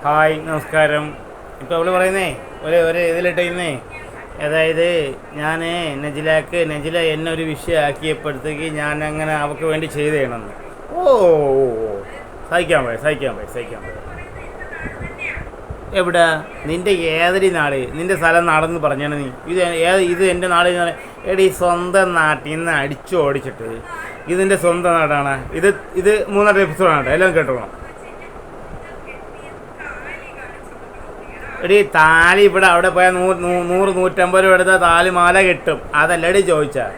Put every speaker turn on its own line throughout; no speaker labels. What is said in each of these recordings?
Hi നമസ്കാരം. ഇപ്പോൾ അവള് പറയുന്നേ ഒരു ഇതിലിട്ടിരുന്നേ, അതായത് ഞാൻ നജില എന്നെ ഒരു വിഷയമാക്കിയപ്പോഴത്തേക്ക് ഞാൻ അങ്ങനെ അവൾക്ക് വേണ്ടി ചെയ്ത് ചെയ്യണമെന്ന്. ഓ ഓ ഓ സഹിക്കാൻ പോയി. എവിടെ നിൻ്റെ ഏതൊരു നാട്, നിൻ്റെ സ്ഥലം നാടെന്ന് പറഞ്ഞാണ് നീ. ഇത് എൻ്റെ നാട്. എടി സ്വന്തം നാട്ടിൽ നിന്ന് അടിച്ചു ഓടിച്ചിട്ട് ഇതിൻ്റെ സ്വന്തം നാടാണ് ഇത്. ഇത് മൂന്നാമത്തെ എപ്പിസോഡാണ്, എല്ലാം കേട്ടോളാം. എടി താലി ഇവിടെ അവിടെ പോയാൽ 100-150 രൂപ എടുത്താൽ താലി മാല കിട്ടും. അതല്ലടി ചോദിച്ചാൽ.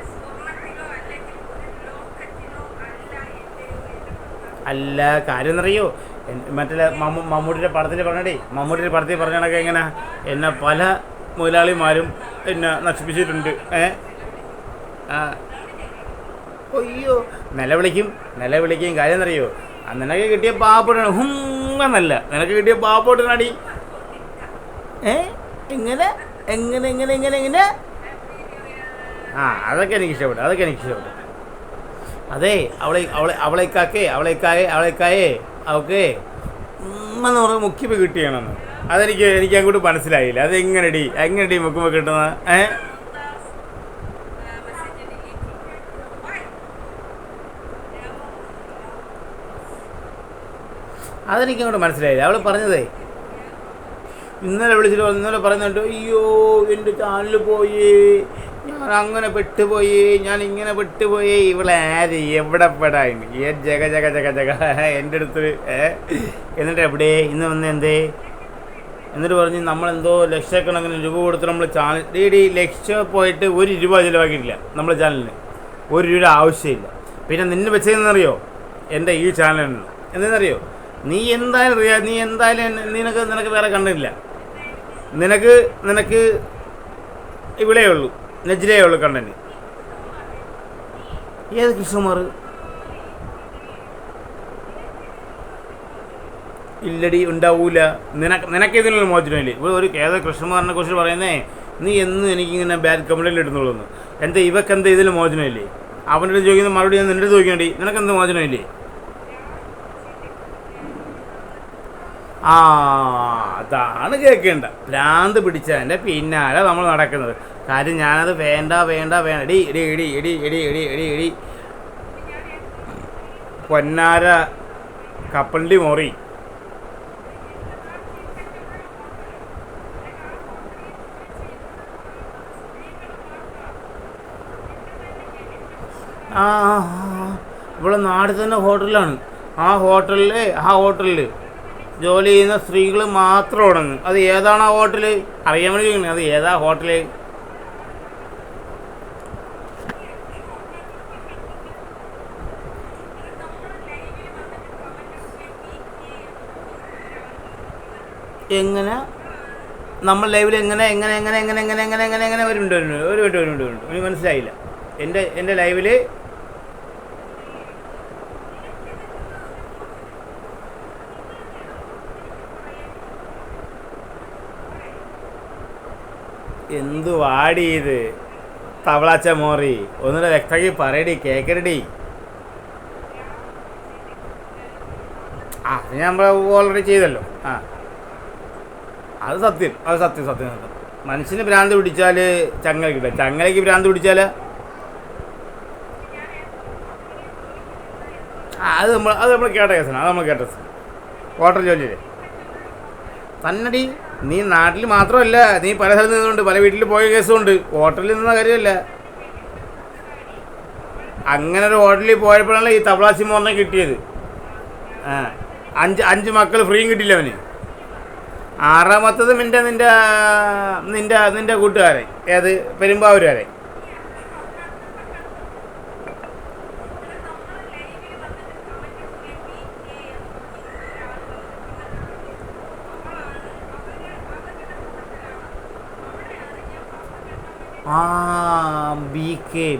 അല്ല കാര്യം എന്നറിയോ, മറ്റേ മമ്മൂട്ടിയുടെ പടത്തിൽ പറഞ്ഞ കണക്ക് എങ്ങനെ എന്നെ പല മുതലാളിമാരും എന്നെ നശിപ്പിച്ചിട്ടുണ്ട്. അയ്യോ നിലവിളിക്കും. കാര്യം എന്നറിയോ, നിനക്ക് കിട്ടിയ പാവപ്പെട്ടാണ് ഹുങ്ങന്നല്ല, നിനക്ക് കിട്ടിയ പാവപ്പെട്ടാണടി. എങ്ങനെ അതൊക്കെ എനിക്ക് ഇഷ്ടപ്പെട്ടു. അതെ അവളേക്കായേ അവൾക്ക് എന്ന് പറഞ്ഞ് മുക്കിപ്പ് കിട്ടിയാണെന്ന്. എനിക്ക് അങ്ങോട്ട് മനസ്സിലായില്ല. അത് എങ്ങനെടി മുക്കുമ്പോൾ കിട്ടുന്നത്? അതെനിക്കങ്ങോട്ട് മനസ്സിലായില്ല. അവൾ പറഞ്ഞതേ ഇന്നലെ പറഞ്ഞിട്ട്, അയ്യോ എൻ്റെ ചാനൽ പോയി, ഞാൻ അങ്ങനെ പെട്ടുപോയി, ഞാൻ ഇങ്ങനെ പെട്ടുപോയി. ഇവളെ ആര് എവിടെ പെടാൻ ജഗ എൻ്റെ അടുത്ത്. എന്നിട്ട് എവിടെ ഇന്ന് വന്ന് എന്നിട്ട് പറഞ്ഞ് നമ്മളെന്തോ ലക്ഷക്കണക്കിന് രൂപ കൊടുത്ത് നമ്മൾ ചാനൽ ലക്ഷം പോയിട്ട് 1 രൂപ ചിലവാക്കിയിട്ടില്ല നമ്മുടെ ചാനലിന്. 1 രൂപ ആവശ്യമില്ല. പിന്നെ നിന്നെ വെച്ചതെന്നറിയോ എൻ്റെ ഈ ചാനലിന് എന്തെന്നറിയോ, നീ എന്തായാലും നിനക്ക് വേറെ കണ്ടില്ല. നിനക്ക് ഇവിടേ ഉള്ളൂ, നജിലേ ഉള്ളൂ കണ്ടന്റ്. ഏത് കൃഷ്ണകുമാർ? ഇല്ലടി, ഉണ്ടാവൂല. നിനക്ക് ഇതിനുള്ള മോചനമില്ലേ? ഇവിടെ ഒരു ഏതോ കൃഷ്ണകുമാറിനെ കുറിച്ച് പറയുന്നേ, നീ എന്നും എനിക്കിങ്ങനെ ബാഡ് കമൻറ്റിൽ ഇടുന്നുള്ളൂ. ഇവക്കെന്താ ഇതിൽ മോചനമില്ലേ? അവൻ്റെ ചോദിക്കുന്ന മറുപടി ഞാൻ നിൻ്റെ ചോദിക്കേണ്ടി, നിനക്കെന്ത് മോചനമില്ലേ? അതാണ് കേൾക്കേണ്ട. ഭ്രാന്ത് പിടിച്ചതിൻ്റെ പിന്നാലെ നമ്മൾ നടക്കുന്നത്. കാര്യം ഞാനത് വേണ്ട എടി പൊന്നാര കപ്പണ്ടി മോറി. ഇവിടെ നാട്ടിൽ തന്നെ ഹോട്ടലാണ്. ആ ഹോട്ടലിൽ ജോലി ചെയ്യുന്ന സ്ത്രീകൾ മാത്രം ഉടങ്ങും. അത് ഏതാണ് ആ ഹോട്ടൽ അറിയാൻ വേണ്ടി ചോദിക്കുന്നത്. അത് ഏതാ ഹോട്ടൽ? എങ്ങനെ നമ്മൾ ലൈവിൽ എങ്ങനെ വരുന്നുണ്ട്? എനിക്ക് മനസ്സിലായില്ല. എൻ്റെ ലൈവിൽ എന്തു വാടി ഇത് തവളാച്ച മോറി? ഒന്നുകൂടെ വ്യക്തമാക്കി പറയടി, കേക്കരടി. നമ്മൾ ഓൾറെഡി ചെയ്തല്ലോ. അത് സത്യം. മനുഷ്യന് ഭ്രാന്ത് പിടിച്ചാൽ ചങ്ങലയ്ക്ക് ഭ്രാന്ത് പിടിച്ചാൽ അത് നമ്മൾ കേട്ട കേസാണ്. ഹോട്ടൽ ജോലിയില്ലേ തന്നടി. നീ നാട്ടിൽ മാത്രമല്ല, നീ പല സ്ഥലത്ത് നിന്നുണ്ട്, പല വീട്ടിൽ പോയ കേസുമുണ്ട്. ഹോട്ടലിൽ നിന്ന കാര്യമല്ല. അങ്ങനെ ഒരു ഹോട്ടലിൽ പോയപ്പോഴാണ് ഈ തവളാച്ചി മോറിനെ കിട്ടിയത്. 5 മക്കൾ ഫ്രീയും കിട്ടിയില്ല അവന്. 6ാമത്തത് നിന്റെ കൂട്ടുകാരൻ, ഏത് പെരുമ്പാവൂരുകാരൻ.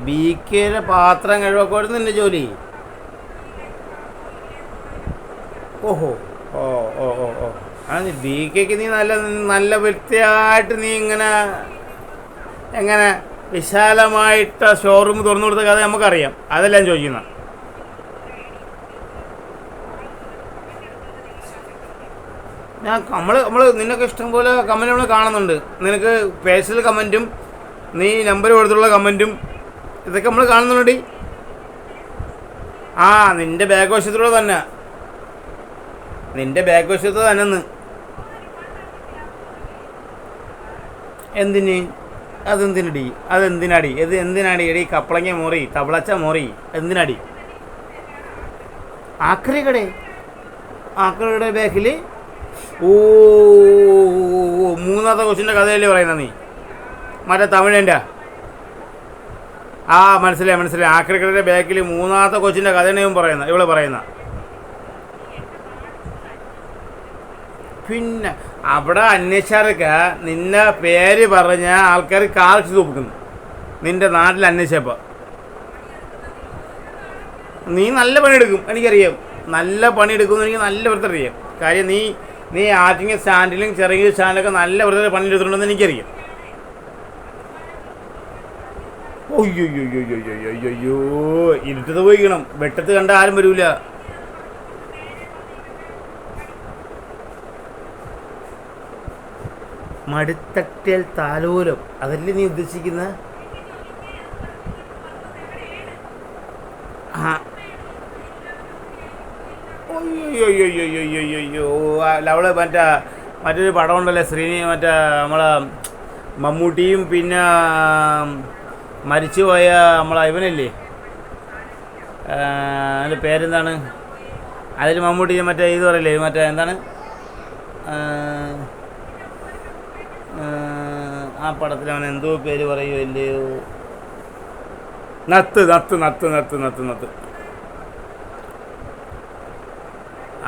ബി കെയുടെ പാത്രം കഴിവൊക്കെ നിന്റെ ജോലി. ഓഹോ അത് ബി കെക്ക് നീ നല്ല വൃത്തിയായിട്ട് നീ എങ്ങനെ വിശാലമായിട്ട് ഷോറൂം തുറന്നു കൊടുത്ത കഥ നമുക്കറിയാം. അതെല്ലാം ചോദിക്കുന്ന നമ്മൾ നിനക്ക് ഇഷ്ടം പോലെ കമൻറ്റ് നമ്മൾ കാണുന്നുണ്ട്. നിനക്ക് പേഴ്സണൽ കമൻറ്റും നീ നമ്പർ കൊടുത്തുള്ള കമൻറ്റും ഇതൊക്കെ നമ്മൾ കാണുന്നുണ്ട്. ആ നിൻ്റെ ബാക്ക് വശത്തൂടെ തന്നെ, നിൻ്റെ ബാക്ക് വശത്ത് തന്നെ. എന്തിന്? അതെന്തിനടി? അതെന്തിനാടി? ഇത് എന്തിനാടി? എടി കപ്പളങ്ങ മോറി, തവളച്ച മോറി, എന്തിനാടി? ആക്രിയുടെ ബാക്കിൽ മൂന്നാമത്തെ കൊച്ചിൻ്റെ കഥയല്ലേ പറയുന്ന നീ? മറ്റേ തമിഴൻ്റെ മനസ്സിലായി. ആക്രിക്കടയുടെ ബാക്കിൽ മൂന്നാമത്തെ കൊച്ചിൻ്റെ കഥയാണ് ഇവള് പറയുന്ന. പിന്നെ അവിടെ അന്വേഷിച്ചാർക്ക് നിന്നെ പേര് പറഞ്ഞ ആൾക്കാർ കാർച്ച് തൂക്കുന്നു. നിൻ്റെ നാട്ടിൽ അന്വേഷിച്ചപ്പോൾ നീ നല്ല പണിയെടുക്കും, എനിക്കറിയാം. നല്ല പണിയെടുക്കുമെന്ന് എനിക്ക് നല്ല വൃത്തിയറിയാം. കാര്യം നീ ആറ്റിങ്ങൽ സ്റ്റാൻഡിലും ചെറിയ സ്റ്റാൻഡിലൊക്കെ നല്ല വൃത്തി പണിയെടുത്തിട്ടുണ്ടെന്ന് എനിക്കറിയാം. ഒയ്യോ ഇരുട്ടത്ത് പോയിക്കണം. വെട്ടത്ത് കണ്ട ആരും വരൂല. മടിത്തട്ടിൽ താലോലം, അതല്ലേ നീ ഉദ്ദേശിക്കുന്ന? ഒയ്യോ അവള് മറ്റൊരു പടമുണ്ടല്ലേ മറ്റേ നമ്മളെ മമ്മൂട്ടിയും പിന്നെ മരിച്ചുപോയ ഇവനല്ലേ, അതിൻ്റെ പേരെന്താണ്? അതിൽ മമ്മൂട്ടി മറ്റേ ഇത് പറയില്ലേ, മറ്റേ എന്താണ് ആ പടത്തിൽ അവൻ എന്തോ പേര് പറയുമല്ലയോ, നത്ത്.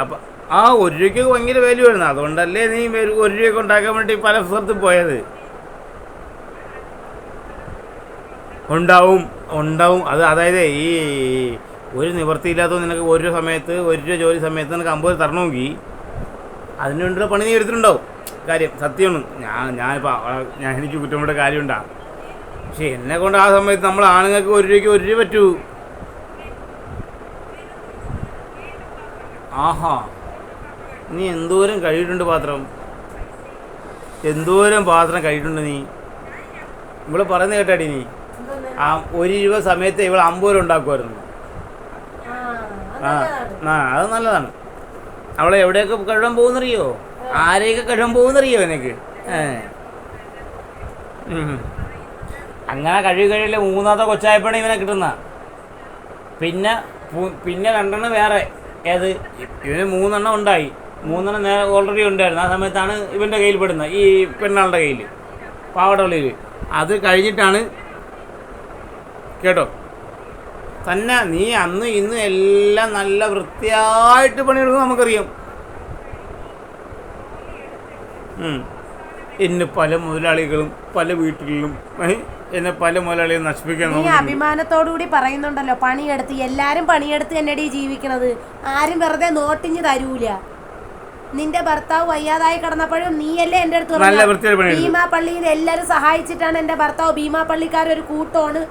അപ്പം ആ 1 രൂപയ്ക്ക് ഭയങ്കര വാല്യൂ വരുന്നത്. അതുകൊണ്ടല്ലേ നീ 1 രൂപയ്ക്ക് ഉണ്ടാക്കാൻ വേണ്ടി പല സ്ഥലത്തും പോയത്. ഉണ്ടാവും. അതായത് ഈ ഒരു നിവൃത്തിയില്ലാത്ത നിനക്ക് ഒരു സമയത്ത് 1 രൂപ ജോലി സമയത്ത് നിനക്ക് 50 തരണമെങ്കിൽ അതിന് വേണ്ടിയുള്ള പണി നീ എടുത്തിട്ടുണ്ടാവും. കാര്യം സത്യമാണ്. ഞാൻ എനിക്ക് കുറ്റപ്പെട്ട കാര്യമുണ്ടാകും. പക്ഷെ എന്നെ കൊണ്ട് ആ സമയത്ത് നമ്മൾ ആണുങ്ങൾക്ക് 1 രൂപയ്ക്ക് 1 രൂപ പറ്റൂ. ആഹാ, നീ എന്തോരം കഴിയിട്ടുണ്ട് പാത്രം കഴിയിട്ടുണ്ട് നീ. ഇവിടെ പറയുന്നത് കേട്ടാടി നീ. 1 രൂപ സമയത്ത് ഇവൾ 50 രൂപ ഉണ്ടാക്കുമായിരുന്നു. അത് നല്ലതാണ്. അവളെ എവിടെയൊക്കെ കഴിയാൻ പോകുന്നറിയോ? ആരെയൊക്കെ കഴിയാൻ പോകുന്നറിയോ എനിക്ക്? അങ്ങനെ കഴിയില്ല. മൂന്നാമത്തെ കൊച്ചായപ്പോഴാണ് ഇവനെ കിട്ടുന്ന. പിന്നെ 2 വേറെ. ഏത്? ഇവന് 3 ഉണ്ടായി. 3 ഓൾറെഡി ഉണ്ടായിരുന്നു. ആ സമയത്താണ് ഇവൻ്റെ കയ്യിൽ പെടുന്നത്, ഈ പെണ്ണാളുടെ കയ്യിൽ, പാവടവള്ളിയിൽ. അത് കഴിഞ്ഞിട്ടാണ് കേട്ടോ തന്നെ. നീ അന്ന് ഇന്ന് എല്ലാം നല്ല വൃത്തിയായിട്ട് പണിയെടുക്കും, നമുക്കറിയാം. എന്നെ പല മുതലാളികളും പല വീട്ടിലും എന്നെ പല മുതലാളികളും നശിപ്പിക്കാൻ
നീ അഭിമാനത്തോടുകൂടി പറയുന്നുണ്ടല്ലോ, പണിയെടുത്ത് എല്ലാരും പണിയെടുത്ത് എന്നടി ജീവിക്കണത്. ആരും വെറുതെ നോട്ടിഞ്ഞ് തരൂല. നിന്റെ ഭർത്താവ് വയ്യാതായി കിടന്നപ്പോഴും നീയല്ലേ എൻ്റെ അടുത്ത് ഭീമാപള്ളിയിൽ എല്ലാവരും സഹായിച്ചിട്ടാണ് എൻ്റെ ഭർത്താവ്. ഭീമാപള്ളിക്കാരൊരു കൂട്ടമാണ്.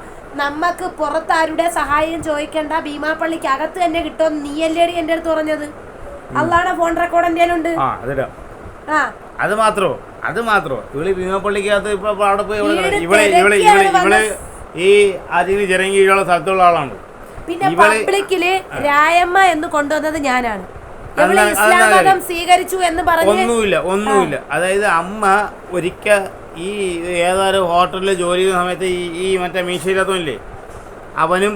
നമുക്ക് പുറത്താരുടെ സഹായം ചോദിക്കണ്ട, ഭീമാപള്ളിക്ക് അകത്ത് തന്നെ കിട്ടുമെന്ന് നീയല്ലേടി എൻ്റെ അടുത്ത് പറഞ്ഞത്. അള്ളാടെ ഫോൺ റെക്കോർഡ് എൻ്റെ ഉണ്ട്.
അത് മാത്രോ ഇവള് ഭീമാപള്ളിക്കകത്ത് ഇപ്പൊ അവിടെ പോയി ഇവള് ഈ അതിന് ചിറങ്ങിയുള്ള സ്ഥലത്തുള്ള ആളാണ്.
പിന്നെ പബ്ലിക്കില് രായമ്മ എന്ന് കൊണ്ടുവന്നത് ഞാനാണ്. ഇസ്ലാം മതം സ്വീകരിച്ചു എന്ന് പറഞ്ഞു
ഒന്നുമില്ല. അതായത് അമ്മ ഒരിക്കൽ ഈ ഏതായാലും ഹോട്ടലിൽ ജോലി ചെയ്യുന്ന സമയത്ത് ഈ മറ്റേ മീശയില്ലാത്തവനില്ലേ, അവനും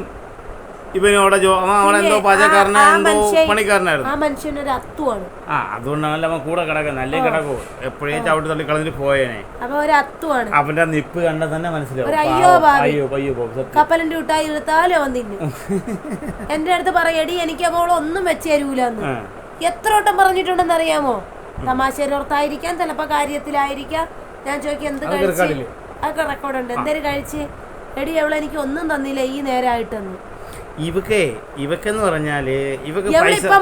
ഇവനോടെ അവനെന്തോ പാചകക്കാരനോ എന്തോ പണിക്കാരനായിരുന്നു.
ആ മനുഷ്യനൊരു അത്തുവാണ്.
അതുകൊണ്ടാണല്ലോ അവൻ കൂടെ കിടക്കുന്നത്. അല്ലേ കിടക്കോ എപ്പോഴേ ചവിട്ടി തള്ളി കളഞ്ഞിട്ട് പോയേനെ. അവന്റെ നിപ്പ് കണ്ടാൽ തന്നെ മനസ്സിലാവും.
കപ്പലിന്റെ വിട്ടായി ഇഴുത്താലും അവൻ തിന്നും. എന്റെ അടുത്ത് പറയടി എനിക്ക് അവൾ ഒന്നും വെച്ച് തരൂലെന്ന് എത്ര വട്ടം പറഞ്ഞിട്ടുണ്ടെന്ന് അറിയാമോ? തമാശയോർത്തായിരിക്കാം, ചിലപ്പോ കാര്യത്തിലായിരിക്കാം. ഞാൻ ചോദിക്കും എന്ത് കഴിച്ച്, അതൊക്കെ റെക്കോർഡുണ്ട്. എന്തേലും കഴിച്ച് എടി അവളെനിക്ക് ഒന്നും തന്നില്ല ഈ നേരമായിട്ടെന്ന്.
ഇവക്കെന്ന് പറഞ്ഞാല് ഇവക്ക്
ഇവളിപ്പൊ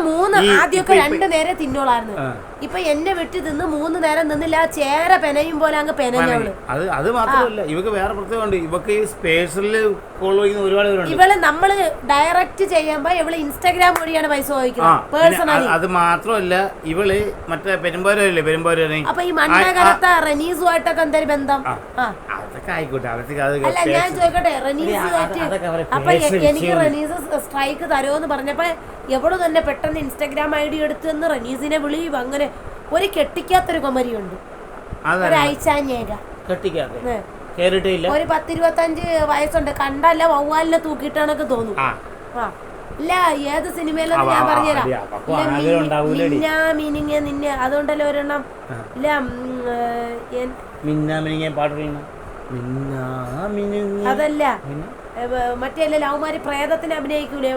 ആദ്യമൊക്കെ 2 നേരം തിന്നോളായിരുന്നു. ഇപ്പൊ എന്നെ വെട്ടി തിന്ന് 3 നേരം നിന്നില്ല. ചേര പെനയും പോലെ അങ്ങ് പെനഞ്ഞവള്.
അത് മാത്രമല്ല, ഇവക്ക് വേറെ പ്രത്യേകമുണ്ട്. ഇവക്ക് ഈ സ്പേഷ്യല് ഫോളോ ചെയ്യുന്ന ഒരുപാട് പേരുണ്ട്.
ഇവള് നമ്മള് ഡയറക്റ്റ് ചെയ്യുമ്പോ ഇവള് ഇൻസ്റ്റാഗ്രാം വഴിയാണ് പൈസ ചോദിക്കുന്നത് പേഴ്സണലി.
അത് മാത്രമല്ല, ഇവള് മറ്റേ പെരുമ്പാവൂരല്ലേ, പെരുമ്പാവൂര്.
അപ്പൊ ഈ മണ്ണകരത്ത റനീസുമായിട്ടൊക്കെ എന്തൊരു ബന്ധം?
അതൊക്കെ ആയിക്കോട്ടെ.
അല്ല, ഞാൻ ചോദിക്കട്ടെ, റനീസുമായിട്ട് അപ്പൊ എനിക്ക് റനീസ് സ്ട്രൈക്ക് തരുമെന്ന് പറഞ്ഞപ്പോ എവള് തന്നെ പെട്ടെന്ന് ഇൻസ്റ്റാഗ്രാം ID എടുത്തെന്ന് റനീസിനെ വിളി. അങ്ങനെ ഒരു കെട്ടിക്കാത്തൊരു കൊമരിയുണ്ട്, ഒരയച്ചാഞ്ഞേക ഒരു 10-25 വയസ്സുണ്ട്. കണ്ടല്ല വവ്വാലിനെ തൂക്കിയിട്ടാണൊക്കെ തോന്നും. ഇല്ല, ഏത് സിനിമയിലൊന്നും ഞാൻ പറഞ്ഞുതരാം. നിന്നെ അതുകൊണ്ടല്ലോ ഒരെണ്ണം ഇല്ല, അതല്ല മറ്റേ ലവ്മാരി പ്രേതത്തിന് അഭിനയിക്കൂലേ,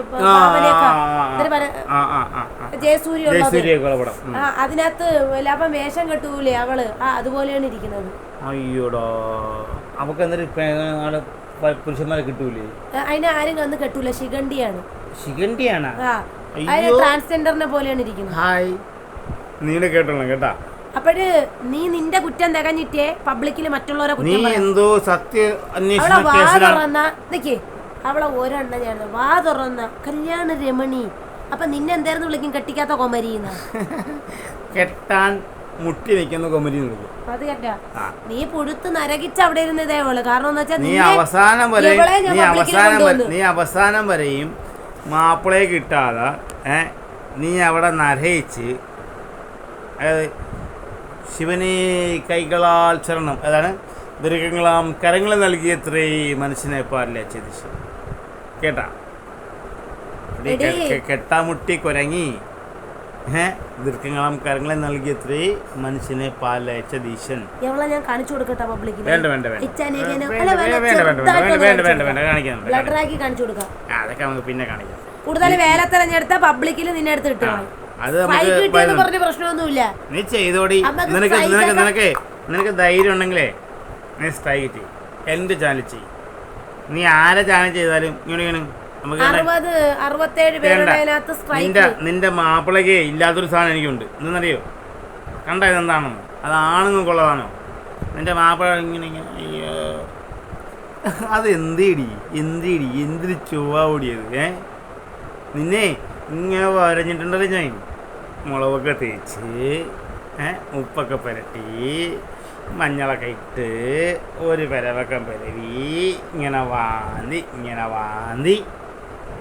ജയസൂര്യ ഉള്ളത്. അതിനകത്ത് ലാഭം വേഷം കെട്ടൂലേ അവള്, അതുപോലെയാണ് ഇരിക്കുന്നത്.
അയ്യോടോ, പുരുഷന്മാരെ കിട്ടൂലേ?
അതിനെ ആരും വന്ന് കെട്ടൂല. ശിഖണ്ഡിയാണ്. ട്രാൻസ്ജെൻഡറിനെ പോലെയാണ് ഇരിക്കുന്നത്.
കേട്ടാ.
അപ്പോഴ് നീ നിന്റെ കുറ്റം തികഞ്ഞിട്ടേ പബ്ലിക്കില് മറ്റുള്ളവരെ കുറ്റം അവളെ ഒരെണ്ണ ഞാൻ വാ തുറന്ന കല്യാണ രമണി. അപ്പൊ നിന്നെ എന്തായിരുന്നു വിളിക്കും? കെട്ടിക്കാത്ത കൊമരീന്ന.
കെട്ടാൻ മുട്ടി നിൽക്കുന്ന കൊമരി.
അത് കേട്ടാ, നീ പുഴുത്ത് നരകിച്ച് അവിടെ ഇരുന്നതേ ഉള്ളു. കാരണം എന്ന് വെച്ചാൽ
നീ അവസാനം വരെയും മാപ്പിളയെ കിട്ടാതെ നീ അവിടെ നരയിച്ച്, അതായത് ശിവനെ കൈകളാൽ ചരണം, അതാണ് ദീർഘങ്ങളാം കരങ്ങൾ നൽകിയത്രേ മനുഷ്യനെ പാലില്ല ചതിശ. കേട്ടാ, കെട്ടാമുട്ടി കുരങ്ങി ദീർഘങ്ങളാം കരങ്ങളെ നൽകിയത്രേ മനുഷ്യനെ പാലയച്ച ദീശൻ.
ഞാൻ കാണിച്ചു കൊടുക്കട്ടെ പബ്ലിക്കിൽ?
വേണ്ട, അതൊക്കെ നമുക്ക് പിന്നെ കാണിക്കാം.
കൂടുതൽ വേല തെരഞ്ഞെടുത്ത പബ്ലിക്കിൽ നിന്നെ എടുത്ത് കിട്ടും.
അത് നമുക്ക്
പ്രശ്നമൊന്നുമില്ല.
നീ ചെയ്തോടി. നിനക്ക് ധൈര്യം ഉണ്ടെങ്കിലേ നീ സ്ട്രൈക്ക് ചെയ്യും. എന്റെ ചാനൽ ചെയ്യും. നീ ആരെ ചാനൽ ചെയ്താലും ഇങ്ങനെ നിന്റെ മാപ്പിളക്ക് ഇല്ലാത്തൊരു സാധനം എനിക്കുണ്ട്. എന്തെന്നറിയോ? കണ്ട ഇതെന്താണെന്നോ? അത് ആണുങ്ങൾക്കുള്ളതാണോ? നിന്റെ മാപ്പിള ഇങ്ങനെ അയ്യോ, അത് എന്തിരി ചൊവ്വ ഓടിയത്. നിന്നെ ഇങ്ങനെ വരഞ്ഞിട്ടുണ്ടല്ലോ ഞാൻ. മുളകൊക്കെ തേച്ച് ഉപ്പൊക്കെ പുരട്ടി മഞ്ഞളൊക്കെ ഇട്ട് ഒരു പെരവക്കം പെരവി ഇങ്ങനെ വാന്തി